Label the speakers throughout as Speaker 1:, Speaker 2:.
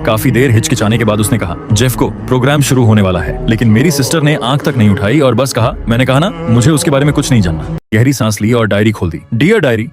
Speaker 1: काफी देर हिचकिचाने के बाद उसने कहा, जेफ को प्रोग्राम शुरू होने वाला है। लेकिन मेरी सिस्टर ने आंख तक नहीं उठाई और बस कहा, मैंने कहा ना मुझे उसके बारे में कुछ नहीं जानना। गहरी सांस ली और डायरी खोल दी। डियर डायरी,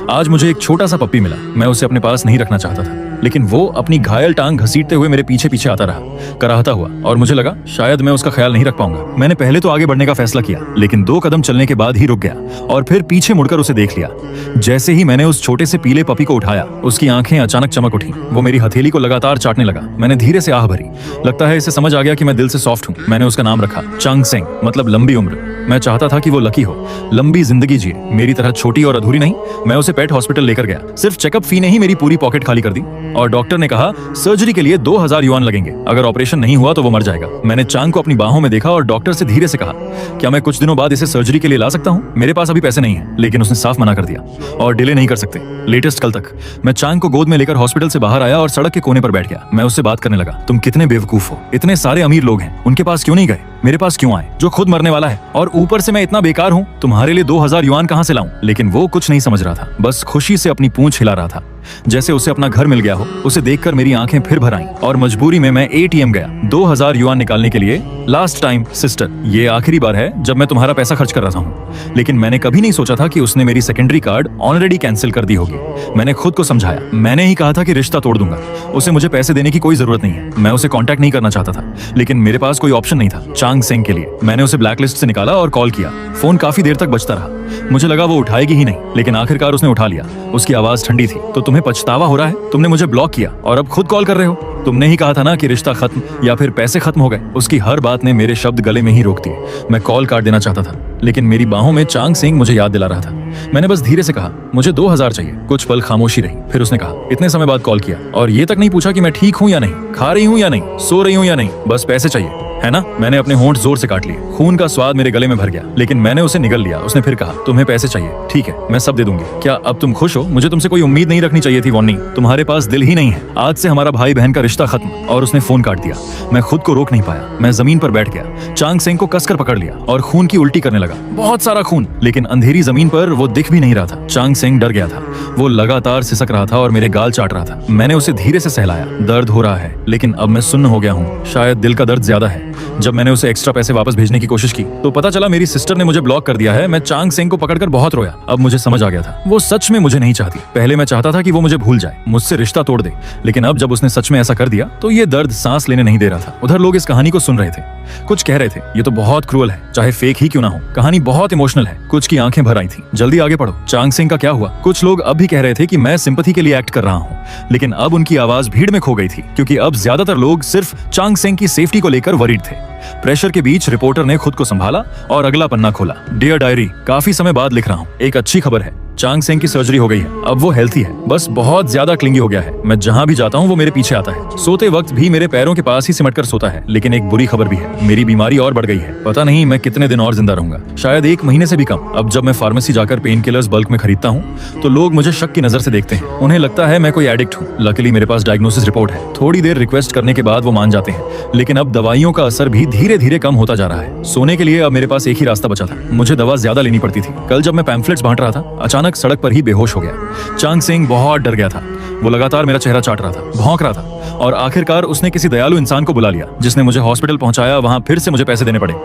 Speaker 1: आज मुझे एक छोटा सा पप्पी मिला। मैं उसे अपने पास नहीं रखना चाहता था, लेकिन वो अपनी घायल टांग घसीटते हुए मेरे पीछे पीछे आता रहा, कराहता हुआ, और मुझे लगा शायद मैं उसका ख्याल नहीं रख पाऊंगा। मैंने पहले तो आगे बढ़ने का फैसला किया, लेकिन 2 कदम चलने के बाद ही रुक गया और फिर पीछे मुड़कर उसे देख लिया। जैसे ही मैंने उस छोटे से पीले पपी को उठाया, उसकी आंखें अचानक चमक उठी। वो मेरी हथेली को लगातार चाटने लगा। मैंने धीरे से आह भरी। लगता है इसे समझ आ गया कि मैं दिल से सॉफ्ट हूँ। मैंने उसका नाम रखा चांग सेंग, मतलब लंबी उम्र। मैं चाहता था कि वो लकी हो, लंबी जिंदगी जिए, मेरी तरह छोटी और अधूरी नहीं। मैं उसे पेट हॉस्पिटल लेकर गया। सिर्फ चेकअप फी ने ही मेरी पूरी पॉकेट खाली कर दी और डॉक्टर ने कहा सर्जरी के लिए 2000 युआन लगेंगे। अगर ऑपरेशन नहीं हुआ तो वो मर जाएगा। मैंने चांग को अपनी बाहों में देखा और डॉक्टर से धीरे से कहा, क्या मैं कुछ दिनों बाद इसे सर्जरी के लिए ला सकता हूँ? मेरे पास अभी पैसे नहीं है। लेकिन उसने साफ मना कर दिया और डिले नहीं कर सकते, लेटेस्ट कल तक। मैं चांग को गोद में लेकर हॉस्पिटल से बाहर आया और सड़क के कोने पर बैठ गया। मैं उससे बात करने लगा। तुम कितने बेवकूफ हो, इतने सारे अमीर लोग हैं, उनके पास क्यों नहीं गए? मेरे पास क्यों आए, जो खुद मरने वाला है? और ऊपर से मैं इतना बेकार हूँ, तुम्हारे लिए 2000 युआन कहाँ से लाऊं? लेकिन वो कुछ नहीं समझ रहा था, बस खुशी से अपनी पूंछ हिला रहा था, जैसे उसे अपना घर मिल गया हो। उसे देखकर मेरी आंखें फिर भर आईं और मजबूरी में मैं एटीएम गया 2000 युआन निकालने के लिए। लास्ट टाइम सिस्टर, ये आखिरी बार है जब मैं तुम्हारा पैसा खर्च कर रहा हूँ। लेकिन मैंने कभी नहीं सोचा था कि उसने मेरी सेकेंडरी कार्ड ऑलरेडी कैंसिल कर दी होगी। मैंने खुद को समझाया, मैंने ही कहा था कि रिश्ता तोड़ दूंगा। उसे मुझे पैसे देने की कोई जरूरत नहीं है। मैं उसे कांटेक्ट नहीं करना चाहता था, लेकिन मेरे पास कोई ऑप्शन नहीं था चांग सेंग के लिए। मैंने उसे ब्लैकलिस्ट से निकाला और कॉल किया। फोन काफी देर तक बजता रहा। मुझे लगा वो उठाएगी ही नहीं, लेकिन आखिरकार उसने उठा लिया। उसकी आवाज ठंडी थी। तो तुम्हें पछतावा हो रहा है? तुमने मुझे ब्लॉक किया और अब खुद कॉल कर रहे हो? तुमने ही कहा था ना कि रिश्ता खत्म या फिर पैसे खत्म हो गए। उसकी हर बात ने मेरे शब्द गले में ही रोक दिए। मैं कॉल काट देना चाहता था, लेकिन मेरी बाहों में चांग सेंग मुझे याद दिला रहा था। मैंने बस धीरे से कहा, मुझे 2000 चाहिए। कुछ पल खामोशी रही, फिर उसने कहा, इतने समय बाद कॉल किया और ये तक नहीं पूछा कि मैं ठीक हूँ या नहीं, खा रही हूँ या नहीं, सो रही हूँ या नहीं, बस पैसे चाहिए, है ना? मैंने अपने होंठ जोर से काट लिए। खून का स्वाद मेरे गले में भर गया, लेकिन मैंने उसे निगल लिया। उसने फिर कहा, तुम्हें पैसे चाहिए, ठीक है, मैं सब दे दूंगी। क्या अब तुम खुश हो? मुझे तुमसे कोई उम्मीद नहीं रखनी चाहिए थी वॉन्नी। तुम्हारे पास दिल ही नहीं है। आज से हमारा भाई बहन का रिश्ता खत्म। और उसने फोन काट दिया। मैं खुद को रोक नहीं पाया। मैं जमीन पर बैठ गया, चांग सेंग को कसकर पकड़ लिया और खून की उल्टी करने लगा। बहुत सारा खून, लेकिन अंधेरी जमीन पर वो दिख भी नहीं रहा था। चांग सेंग डर गया था। वो लगातार सिसक रहा था और मेरे गाल चाट रहा था। मैंने उसे धीरे से सहलाया। दर्द हो रहा है, लेकिन अब मैं सुन्न हो गया हूँ। शायद दिल का दर्द ज्यादा है। जब मैंने उसे एक्स्ट्रा पैसे वापस भेजने की कोशिश की तो पता चला मेरी सिस्टर ने मुझे ब्लॉक कर दिया है। मैं चांग सेंग को पकड़कर बहुत रोया। अब मुझे समझ आ गया था, वो सच में मुझे नहीं चाहती। पहले मैं चाहता था कि वो मुझे भूल जाए, मुझसे रिश्ता तोड़ दे, लेकिन अब जब उसने सच में ऐसा कर दिया तो ये दर्द सांस लेने नहीं दे रहा था। उधर लोग इस कहानी को सुन रहे थे, कुछ कह रहे थे, ये तो बहुत क्रूअल है, चाहे फेक ही क्यों ना हो। कहानी बहुत इमोशनल है। कुछ की आंखें भर आई थी। जल्दी आगे पढ़ो, चांग सेंग का क्या हुआ? कुछ लोग अब भी कह रहे थे कि मैं सिंपैथी के लिए एक्ट कर रहा हूँ, लेकिन अब उनकी आवाज भीड़ में खो गई थी, क्योंकि अब ज्यादातर लोग सिर्फ चांग सेंग की सेफ्टी को लेकर वरीड थे। प्रेशर के बीच रिपोर्टर ने खुद को संभाला और अगला पन्ना खोला। डियर डायरी, काफी समय बाद लिख रहा हूँ। एक अच्छी खबर है, चांग सेंग की सर्जरी हो गई है। अब वो हेल्थी है, बस बहुत ज्यादा क्लिंगी हो गया है। मैं जहाँ भी जाता हूँ वो मेरे पीछे आता है। सोते वक्त भी मेरे पैरों के पास ही सिमटकर सोता है। लेकिन एक बुरी खबर भी है, मेरी बीमारी और बढ़ गई है। पता नहीं मैं कितने दिन और जिंदा रहूंगा, शायद 1 महीने से भी कम। अब जब मैं फार्मेसी जाकर पेन किलर्स बल्क में खरीदता हूँ तो लोग मुझे शक की नजर से देखते हैं। उन्हें लगता है मैं कोई एडिक्ट हूँ। लकीली मेरे पास डायग्नोसिस रिपोर्ट है। थोड़ी देर रिक्वेस्ट करने के बाद वो मान जाते हैं, लेकिन अब दवाइयों का असर भी धीरे धीरे कम होता जा रहा है। सोने के लिए अब मेरे पास एक ही रास्ता बचा था, मुझे दवा ज्यादा लेनी पड़ती थी। कल जब मैं पैम्फलेट्स बांट रहा था, अचानक सड़क पर ही बेहोश हो गया। चांग सेंग बहुत डर गया था। वो लगातार मेरा चेहरा चाट रहा था, भौंक रहा था, और आखिरकार उसने किसी दयालु इंसान को बुला लिया, जिसने मुझे हॉस्पिटल पहुंचाया। वहां फिर से मुझे पैसे देने पड़े।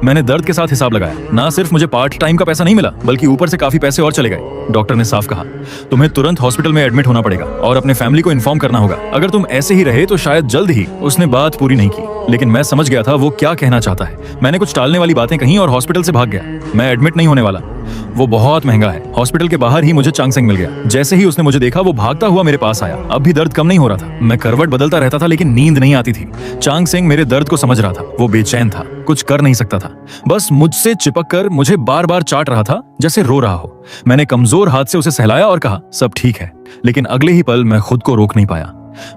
Speaker 1: मैंने दर्द के साथ हिसाब लगाया। ना सिर्फ मुझे पार्ट टाइम का पैसा नहीं मिला, बल्कि ऊपर से काफी पैसे और चले गए। डॉक्टर ने साफ कहा, तुम्हें तुरंत हॉस्पिटल में एडमिट होना पड़ेगा और अपने फैमिली को इन्फॉर्म करना होगा। अगर तुम ऐसे ही रहे तो शायद जल्द ही। उसने बात पूरी नहीं की, लेकिन मैं समझ गया था वो क्या कहना चाहता है। मैंने कुछ टालने वाली बातें कहीं और हॉस्पिटल से भाग गया। मैं एडमिट नहीं होने वाला, वो बहुत महंगा है। हॉस्पिटल के बाहर ही मुझे चांग सेंग मिल गया। जैसे ही उसने मुझे देखा वो भागता हुआ मेरे पास आया। अब भी दर्द कम नहीं हो रहा था। मैं करवट बदलता रहता था, लेकिन नींद नहीं आती थी। चांग सेंग मेरे दर्द को समझ रहा था। वो बेचैन था, कुछ कर नहीं सकता था, बस मुझसे चिपक कर मुझे बार बार चाट रहा था, जैसे रो रहा हो। मैंने कमजोर हाथ से उसे सहलाया और कहा, सब ठीक है। लेकिन अगले ही पल मैं खुद को रोक नहीं पाया।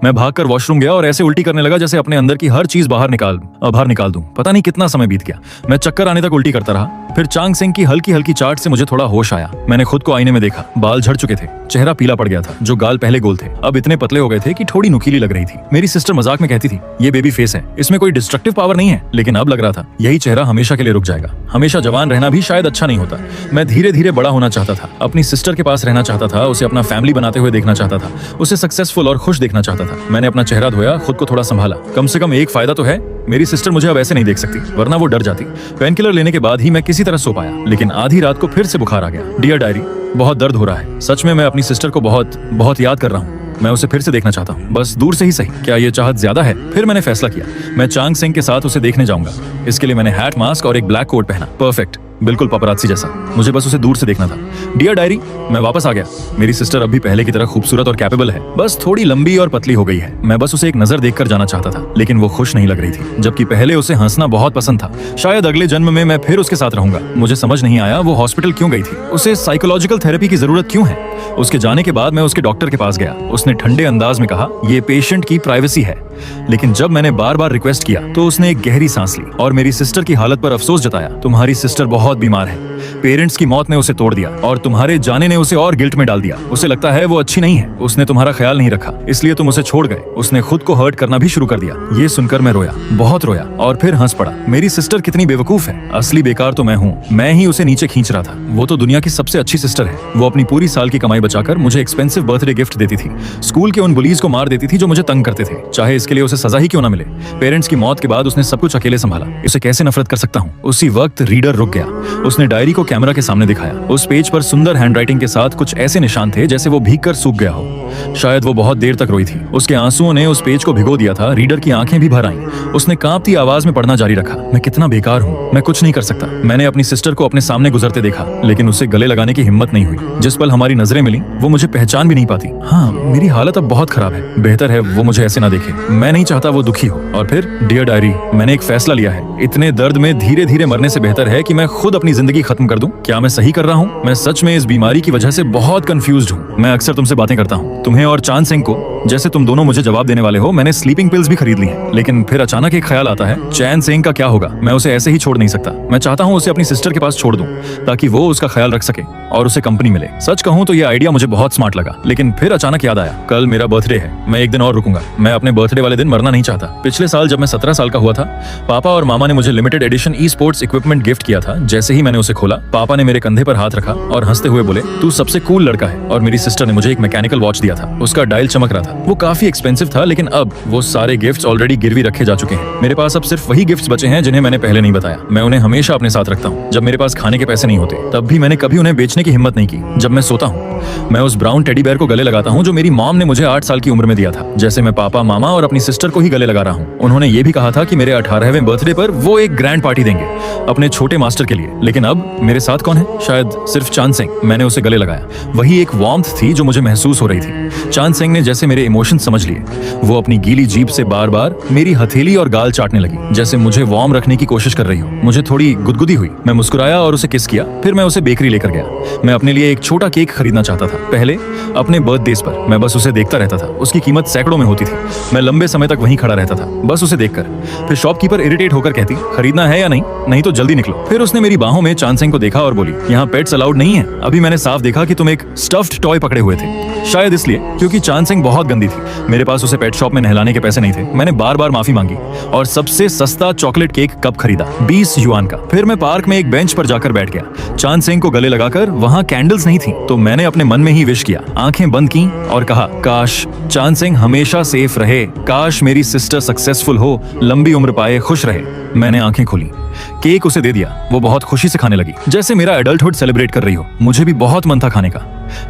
Speaker 1: मैं भागकर वॉशरूम गया और ऐसे उल्टी करने लगा जैसे अपने अंदर की हर चीज बाहर निकाल दूं। पता नहीं कितना समय बीत गया। मैं चक्कर आने तक उल्टी करता रहा। फिर चांग सेंग की हल्की हल्की चाट से मुझे थोड़ा होश आया। मैंने खुद को आईने में देखा। बाल झड़ चुके थे, चेहरा पीला पड़ गया था। जो गाल पहले गोल थे अब इतने पतले हो गए थे कि थोड़ी नुकीली लग रही थी। मेरी सिस्टर मजाक में कहती थी, ये बेबी फेस है, इसमें कोई डिस्ट्रक्टिव पावर नहीं है। लेकिन अब लग रहा था यही चेहरा हमेशा के लिए रुक जाएगा। हमेशा जवान रहना भी शायद अच्छा नहीं होता। मैं धीरे धीरे बड़ा होना चाहता था, अपनी सिस्टर के पास रहना चाहता था, उसे अपना फैमिली बनाते हुए देखना चाहता था, उसे सक्सेसफुल और खुश देखना चाहता था। मैंने अपना चेहरा धोया, खुद को थोड़ा संभाला। कम से कम एक फायदा तो है, मेरी सिस्टर मुझे अब ऐसे नहीं देख सकती, वरना वो डर जाती। पेन किलर लेने के बाद ही मैं किसी तरह सो पाया, लेकिन आधी रात को फिर से बुखार आ गया। डियर डायरी, बहुत दर्द हो रहा है। सच में मैं अपनी सिस्टर को बहुत बहुत याद कर रहा हूँ। मैं उसे फिर से देखना चाहता हूँ, बस दूर से ही सही। क्या ये चाहत ज्यादा है? फिर मैंने फैसला किया, मैं चांग सेंग के साथ उसे देखने जाऊंगा। इसके लिए मैंने हैट, मास्क और एक ब्लैक कोट पहना। परफेक्ट, बिल्कुल पपरात्सी जैसा। मुझे बस उसे दूर से देखना था। डियर डायरी, मैं वापस आ गया। मेरी सिस्टर अब भी पहले की तरह खूबसूरत और कैपेबल है, बस थोड़ी लंबी और पतली हो गई है। मैं बस उसे एक नजर देखकर जाना चाहता था, लेकिन वो खुश नहीं लग रही थी, जबकि पहले उसे हंसना बहुत पसंद था। शायद अगले जन्म में मैं फिर उसके साथ रहूंगा। मुझे समझ नहीं आया वो हॉस्पिटल क्यों गई थी, उसे साइकोलॉजिकल थेरेपी की जरूरत क्यों है। उसके जाने के बाद मैं उसके डॉक्टर के पास गया। उसने ठंडे अंदाज में कहा, ये पेशेंट की प्राइवेसी है। लेकिन जब मैंने बार बार रिक्वेस्ट किया तो उसने एक गहरी सांस ली और मेरी सिस्टर की हालत पर अफसोस जताया। तुम्हारी सिस्टर बहुत बीमार है, पेरेंट्स की मौत ने उसे तोड़ दिया और तुम्हारे जाने ने उसे और गिल्ट में डाल दिया। उसे लगता है वो अच्छी नहीं है, उसने तुम्हारा ख्याल नहीं रखा, इसलिए तुम उसे छोड़ गए। उसने खुद को हर्ट करना भी शुरू कर दिया। ये सुनकर मैं रोया, बहुत रोया और फिर हंस पड़ा। मेरी सिस्टर कितनी बेवकूफ है। असली बेकार तो मैं हूँ, मैं ही उसे नीचे खींच रहा था। वो तो दुनिया की सबसे अच्छी सिस्टर है। वो अपनी पूरी साल की कमाई बचाकर मुझे एक्सपेंसिव बर्थडे गिफ्ट देती थी, स्कूल के उन बुलीज को मार देती थी जो मुझे तंग करते थे, चाहे इसके लिए उसे सजा ही क्यों ना मिले। पेरेंट्स की मौत के बाद उसने सब कुछ अकेले संभाला। उसे कैसे नफरत कर सकता हूँ। उसी वक्त रीडर रुक गया। उसने डायरी को कैमरा के सामने दिखाया। उस पेज पर सुंदर हैंडराइटिंग के साथ कुछ ऐसे निशान थे जैसे वो भीग कर सूख गया हो। शायद वो बहुत देर तक रोई थी। उसके आंसुओं ने उस पेज को भिगो दिया था। रीडर की आंखें भी भर आईं। उसने कांपती आवाज में पढ़ना जारी रखा। मैं कितना बेकार हूँ, मैं कुछ नहीं कर सकता। मैंने अपनी सिस्टर को अपने सामने गुजरते देखा, लेकिन उसे गले लगाने की हिम्मत नहीं हुई। जिस पल हमारी नजरें मिली वो मुझे पहचान भी नहीं पाती। हाँ, मेरी हालत अब बहुत खराब है। बेहतर है वो मुझे ऐसे ना देखे। मैं नहीं चाहता वो दुखी हो। और फिर डियर डायरी, मैंने एक फैसला लिया है। इतने दर्द में धीरे धीरे मरने से बेहतर है कि मैं खुद अपनी जिंदगी खत्म कर दूं। क्या मैं सही कर रहा हूँ? मैं सच में इस बीमारी की वजह से बहुत कंफ्यूज्ड हूँ। मैं अक्सर तुमसे बातें करता हूँ, तुम्हें और चांद सिंह को, जैसे तुम दोनों मुझे जवाब देने वाले हो। मैंने स्लीपिंग पिल्स भी खरीद ली हैं, लेकिन फिर अचानक एक ख्याल आता है, चैन सिंह का क्या होगा? मैं उसे ऐसे ही छोड़ नहीं सकता। मैं चाहता हूँ उसे अपनी सिस्टर के पास छोड़ दूं, ताकि वो उसका ख्याल रख सके और उसे कंपनी मिले। सच कहूँ तो ये आइडिया मुझे बहुत स्मार्ट लगा, लेकिन फिर अचानक याद आया, कल मेरा बर्थडे है। मैं एक दिन और रुकूंगा। मैं अपने बर्थडे वाले दिन मरना नहीं चाहता। पिछले साल जब मैं 17 साल का हुआ था, पापा और मामा ने मुझे limited edition e sports equipment gift किया था। जैसे ही मैंने उसे खोला, पापा ने मेरे कंधे पर हाथ रखा और हंसते हुए बोले, तू सबसे कूल लड़का है। और मेरी सिस्टर ने मुझे एक मैकेनिकल वॉच दिया था। उसका डायल चमक रहा था। वो काफी एक्सपेंसिव था, लेकिन अब वो सारे गिफ्ट्स ऑलरेडी गिरवी रखे जा चुके हैं। मेरे पास अब सिर्फ वही गिफ्ट्स बचे हैं जिन्हें मैंने पहले नहीं बताया। मैं उन्हें हमेशा अपने साथ रखता हूँ। जब मेरे पास खाने के पैसे नहीं होते, तब भी मैंने कभी उन्हें बेचने की हिम्मत नहीं की। जब मैं सोता हूँ, मैं उस ब्राउन टेडी बेयर को गले लगाता हूँ जो मेरी मॉम ने मुझे 8 साल की उम्र में दिया था। जैसे मैं पापा, मामा और अपनी सिस्टर को ही गले लगा रहा हूँ। उन्होंने ये भी कहा था कि मेरे 18वें बर्थडे पर वो एक ग्रैंड पार्टी देंगे अपने छोटे मास्टर के लिए। लेकिन अब मेरे साथ कौन है? शायद सिर्फ चांद सिंह। मैंने उसे गले लगाया। वही एक वार्मथ थी जो मुझे महसूस हो रही थी। चांद सिंह ने जैसे मेरे इमोशन समझ लिए। वो अपनी गीली जीभ से बार बार मेरी हथेली और गाल चाटने लगी, जैसे मुझे वार्म रखने की कोशिश कर रही हो। मुझे थोड़ी गुदगुदी हुई। मैं मुस्कुराया और उसे किस किया। फिर मैं उसे बेकरी लेकर गया। मैं अपने लिए एक छोटा केक खरीदना चाहता था। पहले अपने बर्थडेज पर मैं बस उसे देखता रहता था। उसकी कीमत सैकड़ों में होती थी। मैं लंबे समय तक वहीं खड़ा रहता था, बस उसे देखकर। फिर शॉपकीपर इरिटेट होकर कहती, खरीदना है या नहीं? नहीं तो जल्दी निकलो। फिर उसने मेरी बाहों में चांद सिंह को देखा और बोली, यहाँ पेट्स अलाउड नहीं है। अभी मैंने साफ देखा कि तुम एक स्टफ्ड टॉय पकड़े हुए थे। शायद इसलिए क्योंकि चांद सिंह बहुत गंदी थी। मेरे पास उसे पेट शॉप में नहलाने के पैसे नहीं थे। मैंने बार बार माफी मांगी और सबसे सस्ता चॉकलेट केक कप खरीदा, 20 युआन का। फिर मैं पार्क में एक बेंच पर जाकर बैठ गया। चांद सिंह को गले लगाकर, वहां कैंडल्स नहीं थी, तो मैंने अपने मन में ही विश किया, आंखें बंद की और कहा, काश चांद सिंह हमेशा सेफ रहे, काश मेरी सिस्टर सक्सेसफुल हो, लंबी उम्र पाए, खुश रहे। मैंने आंखें खोली, केक उसे दे दिया। वो बहुत खुशी से खाने लगी, जैसे मेरा एडल्टहुड सेलिब्रेट कर रही हो। मुझे भी बहुत मन था खाने का,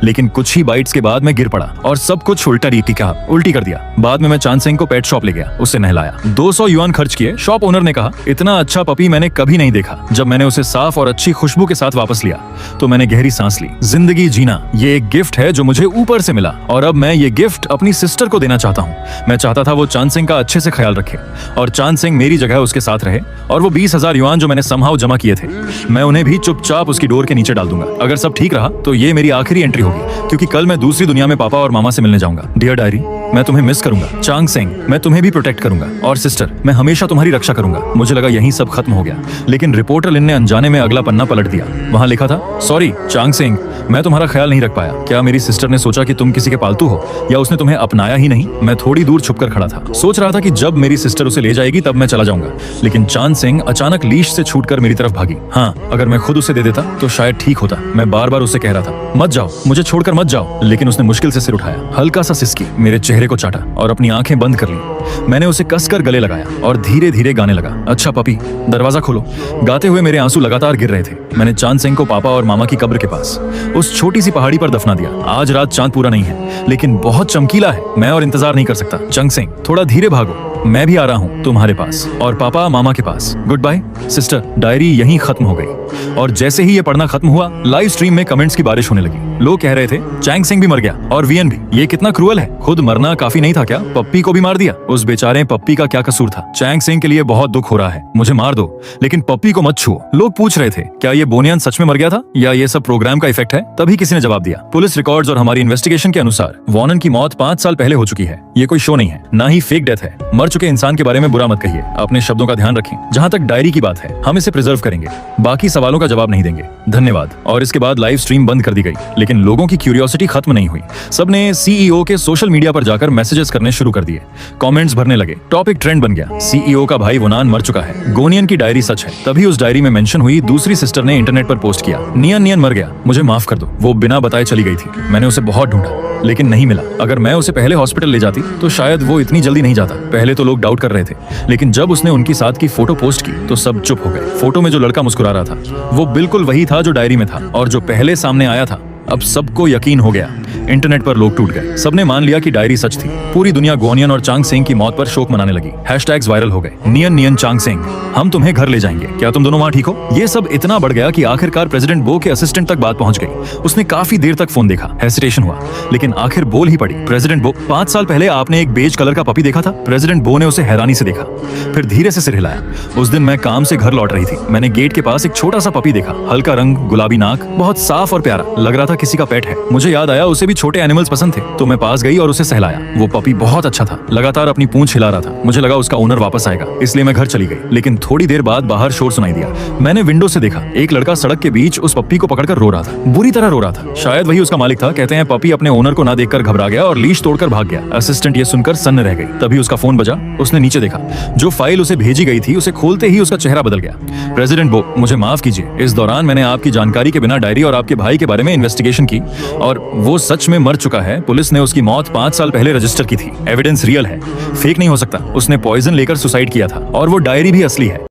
Speaker 1: लेकिन कुछ ही बाइट्स के बाद मैं गिर पड़ा और सब कुछ उल्टी कर दिया। बाद में मैं चांद सिंह को पेट शॉप ले गया, उसे नहलाया। 200 युआन खर्च किए। शॉप ओनर ने कहा, इतना अच्छा पपी मैंने कभी नहीं देखा। जब मैंने उसे साफ और अच्छी खुशबू के साथ वापस लिया तो मैंने गहरी सांस ली। जिंदगी जीना ये एक गिफ्ट है जो मुझे ऊपर से मिला, और अब मैं ये गिफ्ट अपनी सिस्टर को देना चाहता हूँ। मैं चाहता था वो चांद सिंह का अच्छे से ख्याल रखे और चांद सिंह मेरी जगह उसके साथ रहे, और वो 20,000 युआन जो मैंने समहाउ जमा किए थे, मैं उन्हें भी चुपचाप उसकी डोर के नीचे डाल दूंगा। अगर सब ठीक रहा तो ये मेरी आखिरी एंट्री होगी, क्योंकि कल मैं दूसरी दुनिया में पापा और मामा से मिलने जाऊंगा। डियर डायरी, मैं तुम्हें मिस करूंगा। चांग सिंह, मैं तुम्हें भी प्रोटेक्ट करूंगा। और सिस्टर, मैं हमेशा तुम्हारी रक्षा करूंगा। मुझे लगा यहीं सब खत्म हो गया, लेकिन रिपोर्टर लिन ने अनजाने में अगला पन्ना पलट दिया। वहां लिखा था, सॉरी चांग सिंह, मैं तुम्हारा ख्याल नहीं रख पाया। क्या मेरी सिस्टर ने सोचा कि तुम किसी के पालतू हो, या उसने तुम्हें अपनाया ही नहीं? मैं थोड़ी दूर छुपकर खड़ा था, सोच रहा था कि जब मेरी सिस्टर उसे ले जाएगी तब मैं चला जाऊंगा, लेकिन चांद सिंह अचानक लीश से छूटकर मेरी तरफ भागी। हाँ, अगर मैं खुद उसे दे देता तो शायद ठीक होता। मैं बार बार उसे कह रहा था, मत जाओ, मुझे छोड़कर मत जाओ, लेकिन उसने मुश्किल से सिर उठाया, हल्का सा सिसकी। मेरे चेहरे चेहरे को चाटा और अपनी आंखें बंद कर ली। मैंने उसे कसकर गले लगाया और धीरे धीरे गाने लगा, अच्छा पपी दरवाजा खोलो। गाते हुए मेरे आंसू लगातार गिर रहे थे। मैंने चांद सिंह को पापा और मामा की कब्र के पास उस छोटी सी पहाड़ी पर दफना दिया। आज रात चांद पूरा नहीं है, लेकिन बहुत चमकीला है। मैं और इंतजार नहीं कर सकता। चंग सिंह, थोड़ा धीरे भागो, मैं भी आ रहा हूँ तुम्हारे पास और पापा मामा के पास। Good bye sister. डायरी यहीं खत्म हो गई और जैसे ही ये पढ़ना खत्म हुआ, लाइव स्ट्रीम में कमेंट्स की बारिश होने लगी। लोग कह रहे थे चैंग सिंह भी मर गया और वीएन भी। ये कितना क्रूअल है, खुद मरना काफी नहीं था क्या? पप्पी को भी मार दिया। उस बेचारे पप्पी का क्या कसूर था? चैंग सिंह के लिए बहुत दुख हो रहा है, मुझे मार दो लेकिन पप्पी को मत छुओ। लोग पूछ रहे थे क्या ये बोनियन सच में मर गया था या ये सब प्रोग्राम का इफेक्ट है? तभी किसी ने जवाब दिया, पुलिस रिकॉर्ड्स और हमारी इन्वेस्टिगेशन के अनुसार वॉर्नन की मौत 5 साल पहले हो चुकी है। ये कोई शो नहीं है, ना ही फेक डेथ है। मर चुके इंसान के बारे में बुरा मत कहिए, अपने शब्दों का ध्यान रखें। जहाँ तक डायरी की बात है, हम इसे प्रिजर्व करेंगे, बाकी सवालों का जवाब नहीं देंगे। धन्यवाद। और इसके बाद लाइव स्ट्रीम बंद कर दी गई, लेकिन लोगों की क्यूरियोसिटी खत्म नहीं हुई। सबने सीईओ के सोशल मीडिया पर जाकर मैसेजेस करने शुरू कर दिए, कमेंट्स भरने लगे। टॉपिक ट्रेंड बन गया, सीईओ का भाई वोनान मर चुका है, गोनियन की डायरी सच है। तभी उस डायरी में मेंशन हुई दूसरी सिस्टर ने इंटरनेट पर पोस्ट किया, नियन नियन मर गया, मुझे माफ कर दो, वो बिना बताए चली गई थी। मैंने उसे बहुत ढूंढा लेकिन नहीं मिला। अगर मैं उसे पहले हॉस्पिटल ले जाती तो शायद वो इतनी जल्दी नहीं जाता। पहले तो लोग डाउट कर रहे थे, लेकिन जब उसने उनकी साथ की फोटो पोस्ट की तो सब चुप हो गए। फोटो में जो लड़का मुस्कुरा रहा था वो बिल्कुल वही था जो डायरी में था, और जो पहले सामने आया था अब सबको यकीन हो गया। इंटरनेट पर लोग टूट गए, सबने मान लिया कि डायरी सच थी। पूरी दुनिया गोनियन और चांग सिंह की मौत पर शोक मनाने लगी। हैशटैग्स वायरल हो गए, नियन नियन चांग सिंह, हम तुम्हें घर ले जाएंगे, क्या तुम दोनों वहाँ ठीक हो? ये सब इतना बढ़ गया कि आखिरकार प्रेसिडेंट बो के असिस्टेंट तक बात पहुंच गई। उसने काफी देर तक फोन देखा, हेसिटेशन हुआ, लेकिन आखिर बोल ही पड़ी, प्रेसिडेंट बो, 5 साल पहले आपने एक बेज कलर का पपी देखा था? प्रेसिडेंट बो ने उसे हैरानी से देखा, फिर धीरे से सिर हिलाया। उस दिन मैं काम से घर लौट रही थी, मैंने गेट के पास एक छोटा सा पपी देखा, हल्का रंग, गुलाबी नाक, बहुत साफ और प्यारा, लग रहा था किसी का पेट है। मुझे याद आया उसे भी छोटे एनिमल्स पसंद थे, तो मैं पास गई और उसे सहलाया। वो पपी बहुत अच्छा था, लगातार अपनी पूंछ हिला रहा था। मुझे लगा उसका ओनर वापस आएगा, इसलिए मैं घर चली गई। लेकिन थोड़ी देर बाद बाहर शोर सुनाई दिया। मैंने विंडो से देखा, एक लड़का सड़क के बीच उस पप्पी को पकड़कर रो रहा था, बुरी तरह रो रहा था। शायद वही उसका मालिक था। कहते हैं पपी अपने ओनर को ना देखकर घबरा गया और लीश तोड़कर भाग गया। असिस्टेंट ये सुनकर सन्न रह गई। तभी उसका फोन बजा, उसने नीचे देखा, जो फाइल उसे भेजी गई थी उसे खोलते ही उसका चेहरा बदल गया। प्रेसिडेंट बो, मुझे माफ कीजिए, इस दौरान मैंने आपकी जानकारी के बिना डायरी और आपके भाई के बारे में इन्वेस्टिगेशन की और वो सच में मर चुका है। पुलिस ने उसकी मौत 5 साल पहले रजिस्टर की थी। एविडेंस रियल है, फेक नहीं हो सकता। उसने पॉइजन लेकर सुसाइड किया था और वो डायरी भी असली है।